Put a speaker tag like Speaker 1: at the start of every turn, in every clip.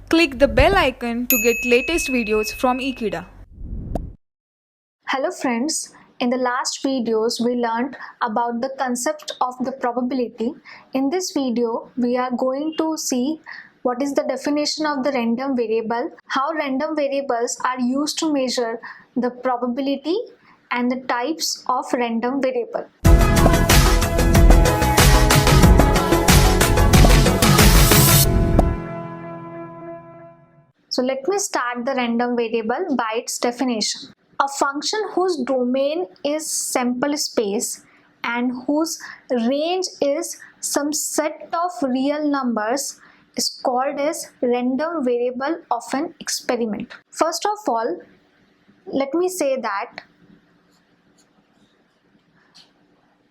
Speaker 1: Click the bell icon to get latest videos from Ekeeda.
Speaker 2: Hello friends, in the last videos we learned about the concept of the probability. In this video we are going to see what is the definition of the random variable, how random variables are used to measure the probability and the types of random variable. So let me start the random variable by its definition. A function whose domain is sample space and whose range is some set of real numbers is called as random variable of an experiment. First of all, let me say that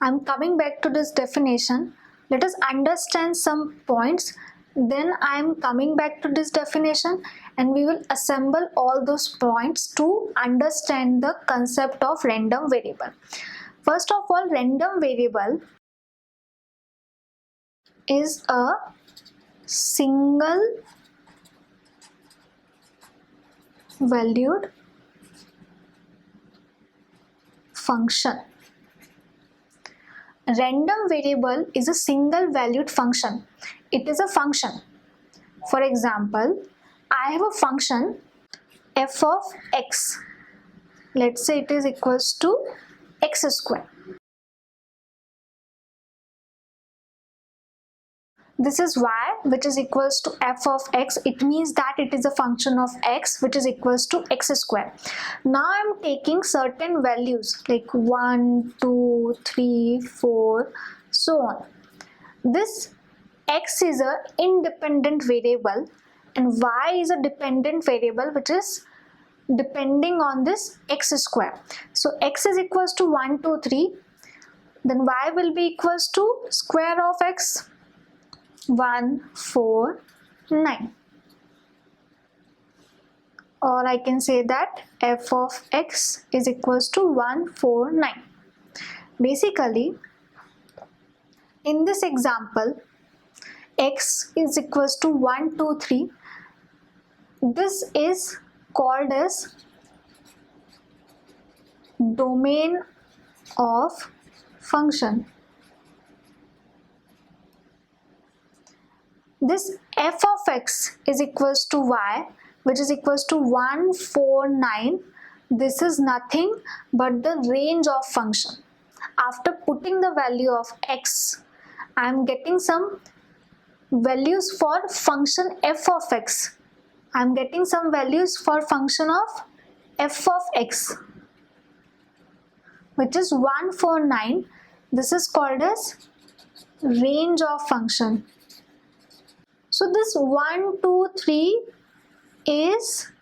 Speaker 2: I'm coming back to this definition. Let us understand some points. Then I am coming back to this definition and we will assemble all those points to understand the concept of random variable. First of all, random variable is a single valued function. Random variable is a single valued function. It is a function. For example, I have a function f of x. Let's say it is equals to x square. This is y, which is equals to f of x. It means that it is a function of x which is equals to x square. Now I am taking certain values like 1, 2, 3, 4, so on. This x is an independent variable and y is a dependent variable which is depending on this x square. So x is equals to 1, 2, 3. Then y will be equals to square of x. 1, 4, 9. Or I can say that f of x is equals to 1, 4, 9. Basically, in this example, x is equals to 1, 2, 3. This is called as domain of function. This f of x is equals to y, which is equals to 1, 4, 9. This is nothing but the range of function. After putting the value of x, I am getting some values for function f of x. I am getting some values for function of f of x, which is 1, 4, 9. This is called as range of function. So this 1, 2, 3 is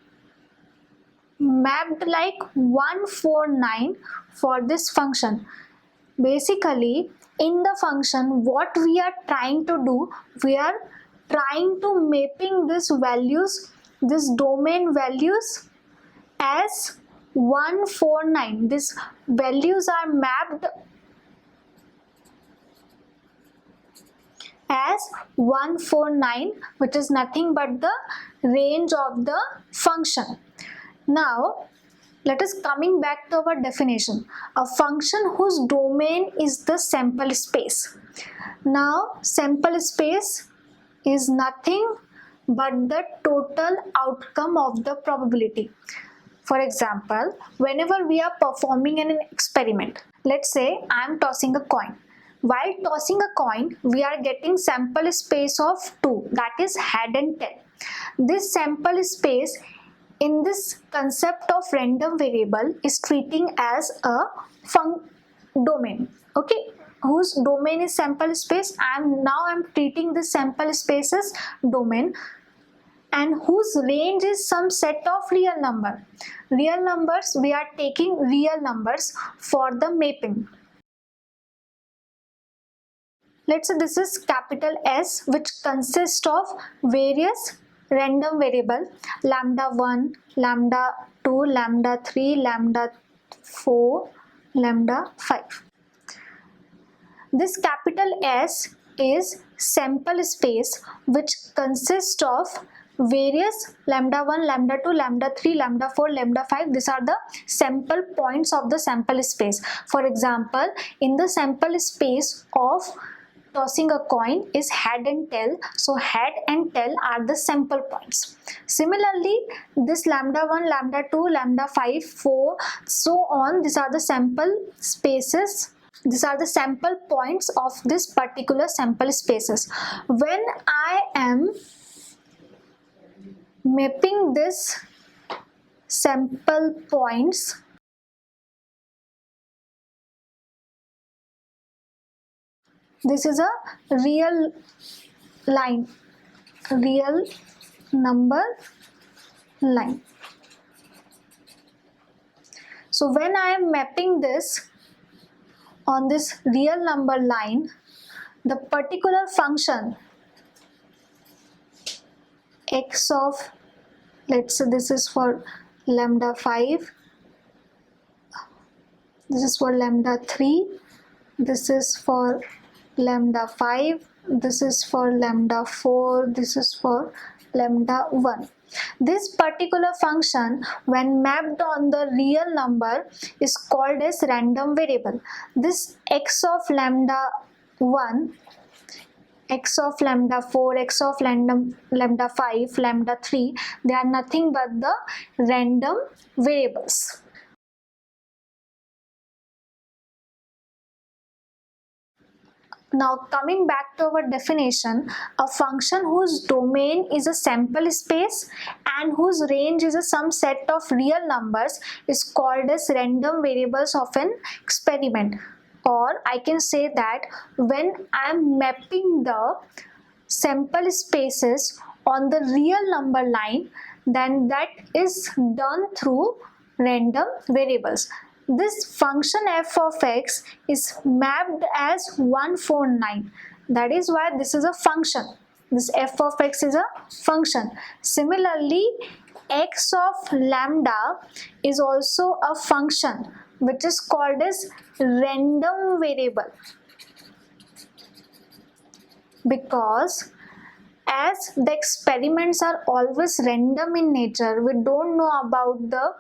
Speaker 2: mapped like 1, 4, 9 for this function. Basically, in the function, what we are trying to do, we are trying to mapping these values, this domain values as 1, 4, 9. These values are mapped as 1, 4, 9, which is nothing but the range of the function. Now let us coming back to our definition. A function whose domain is the sample space. Now sample space is nothing but the total outcome of the probability. For example, whenever we are performing an experiment, let's say I am tossing a coin. While tossing a coin, we are getting sample space of 2, that is head and tail. This sample space in this concept of random variable is treating as a domain, okay, whose domain is sample space. I'm treating this sample space as domain and whose range is some set of real number. Real numbers, we are taking real numbers for the mapping. Let's say this is capital S, which consists of various random variable lambda 1, lambda 2, lambda 3, lambda 4, lambda 5. This capital S is sample space which consists of various lambda 1, lambda 2, lambda 3, lambda 4, lambda 5. These are the sample points of the sample space. For example, in the sample space of tossing a coin is head and tail, so head and tail are the sample points. Similarly, this lambda 1, lambda 2, lambda 5, 4, so on, these are the sample spaces. These are the sample points of this particular sample spaces. When I am mapping this sample points, this is a real line, real number line. So when I am mapping this on this real number line, the particular function x of, let's say this is for lambda 5, this is for lambda 3, this is for lambda 5, this is for lambda 4, this is for lambda 1. This particular function, when mapped on the real number, is called as random variable. This x of lambda 1, x of lambda 4, x of lambda 5, lambda 3, they are nothing but the random variables. Now coming back to our definition, a function whose domain is a sample space and whose range is a some set of real numbers is called as random variables of an experiment. Or I can say that when I am mapping the sample spaces on the real number line, then that is done through random variables. This function f of x is mapped as 149. That is why this is a function. This f of x is a function. Similarly, x of lambda is also a function which is called as random variable, because as the experiments are always random in nature, we don't know about the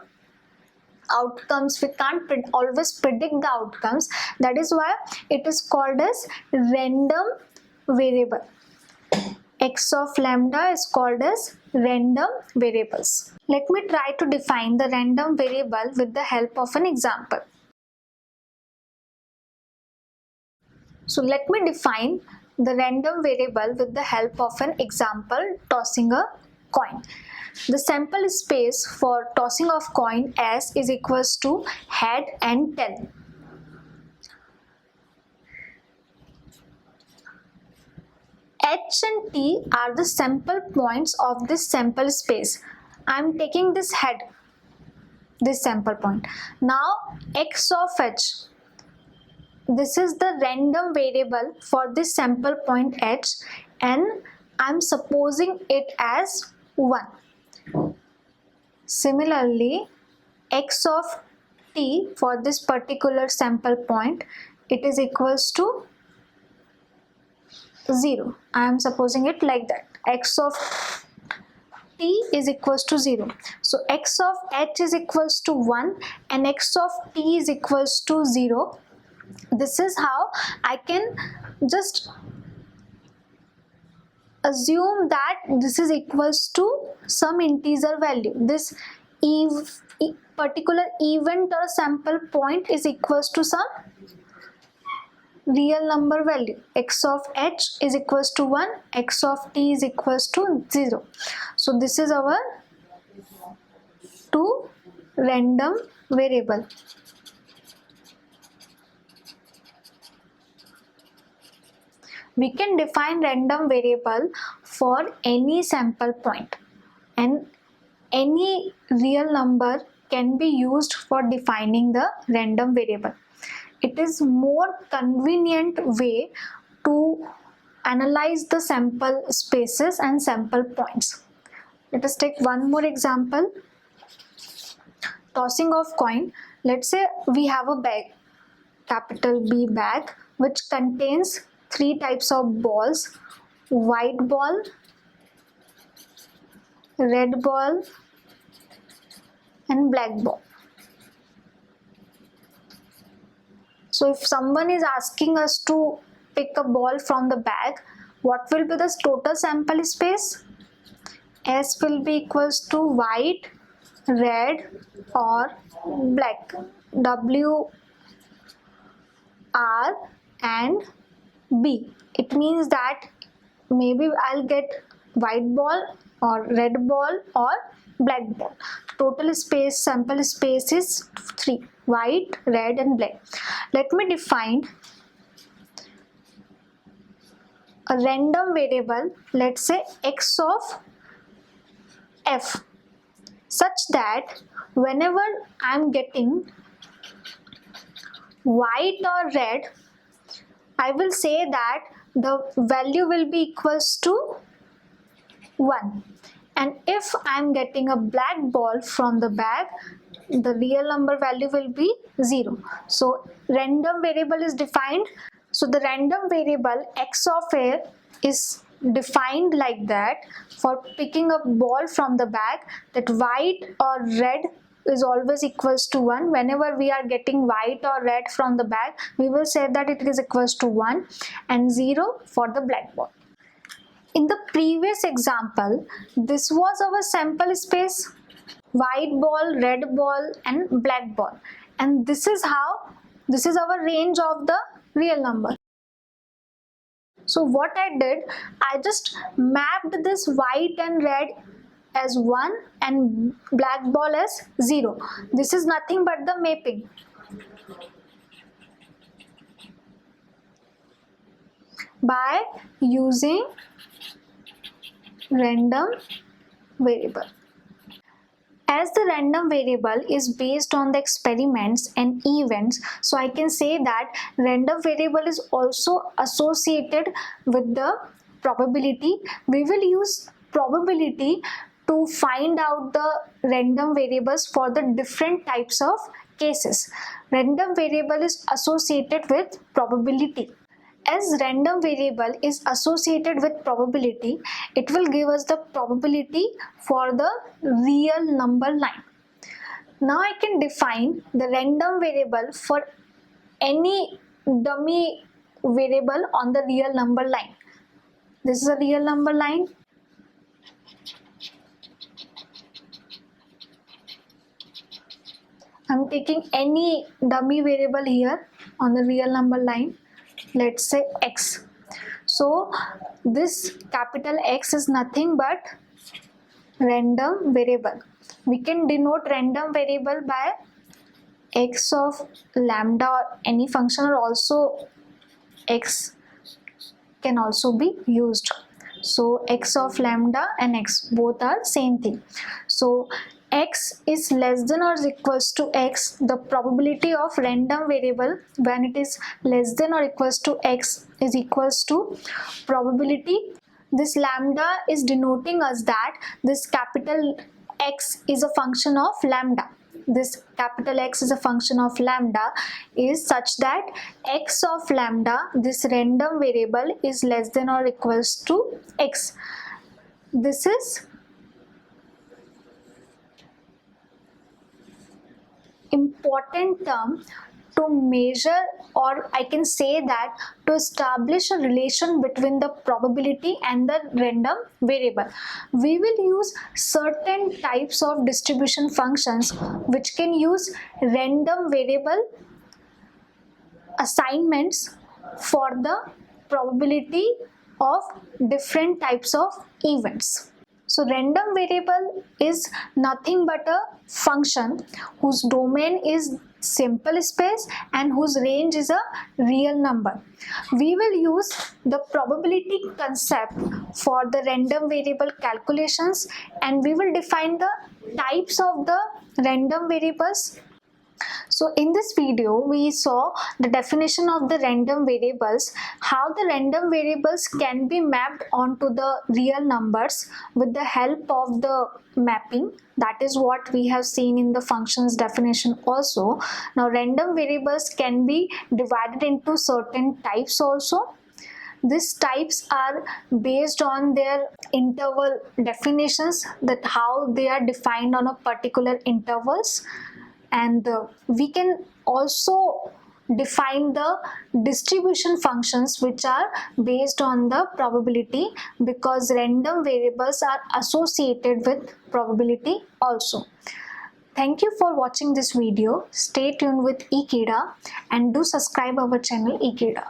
Speaker 2: outcomes, we can't always predict the outcomes. That is why it is called as random variable. X of lambda is called as random variables. Let me try to define the random variable with the help of an example. So let me define the random variable with the help of an example, tossing a coin. The sample space for tossing of coin S is equals to head and tail. H and T are the sample points of this sample space. I am taking this head, this sample point. Now X of H, this is the random variable for this sample point H, and I am supposing it as 1. Similarly, x of t for this particular sample point, it is equals to 0. I am supposing it like that. X of t is equals to 0. So x of h is equals to 1 and x of t is equals to 0. This is how I can just assume that this is equals to some integer value. This particular event or sample point is equals to some real number value. X of h is equals to 1, x of t is equals to 0. So this is our two random variable. We can define random variable for any sample point, and any real number can be used for defining the random variable. It is more convenient way to analyze the sample spaces and sample points. Let us take one more example. Tossing of coin. Let's say we have a bag, capital B bag, which contains 3 types of balls: white ball, red ball and black ball. So if someone is asking us to pick a ball from the bag, what will be the total sample space? S will be equals to white, red or black. W, R and B. It means that maybe I'll get white ball or red ball or black ball. Total space, sample space is 3: white, red and black. Let me define a random variable, let's say x of f, such that whenever I'm getting white or red, I will say that the value will be equals to 1, and if I am getting a black ball from the bag, the real number value will be 0. So random variable is defined. So the random variable x of a is defined like that. For picking a ball from the bag, that white or red is always equals to 1. Whenever we are getting white or red from the bag, we will say that it is equals to 1 and 0 for the black ball. In the previous example, this was our sample space: white ball, red ball and black ball, and this is our range of the real number. So what I did, I just mapped this white and red as 1 and black ball as 0. This is nothing but the mapping. By using random variable. As the random variable is based on the experiments and events, so I can say that random variable is also associated with the probability. We will use probability to find out the random variables for the different types of cases. Random variable is associated with probability. As random variable is associated with probability, it will give us the probability for the real number line. Now I can define the random variable for any dummy variable on the real number line. This is a real number line. I'm taking any dummy variable here on the real number line. Let's say x. So this capital X is nothing but random variable. We can denote random variable by x of lambda or any function, or also x can also be used. So x of lambda and x both are same thing. So x is less than or equals to x, the probability of random variable when it is less than or equals to x is equals to probability. This lambda is denoting us that this capital X is a function of lambda. This capital X is a function of lambda is such that x of lambda, this random variable, is less than or equals to x. This is important term to measure, or I can say that to establish a relation between the probability and the random variable. We will use certain types of distribution functions which can use random variable assignments for the probability of different types of events. So random variable is nothing but a function whose domain is simple space and whose range is a real number. We will use the probability concept for the random variable calculations, and we will define the types of the random variables. So in this video, we saw the definition of the random variables, how the random variables can be mapped onto the real numbers with the help of the mapping. That is what we have seen in the functions definition also. Now random variables can be divided into certain types also. These types are based on their interval definitions, that how they are defined on a particular intervals. And we can also define the distribution functions which are based on the probability, because random variables are associated with probability also. Thank you for watching this video. Stay tuned with Ekeeda and do subscribe our channel Ekeeda.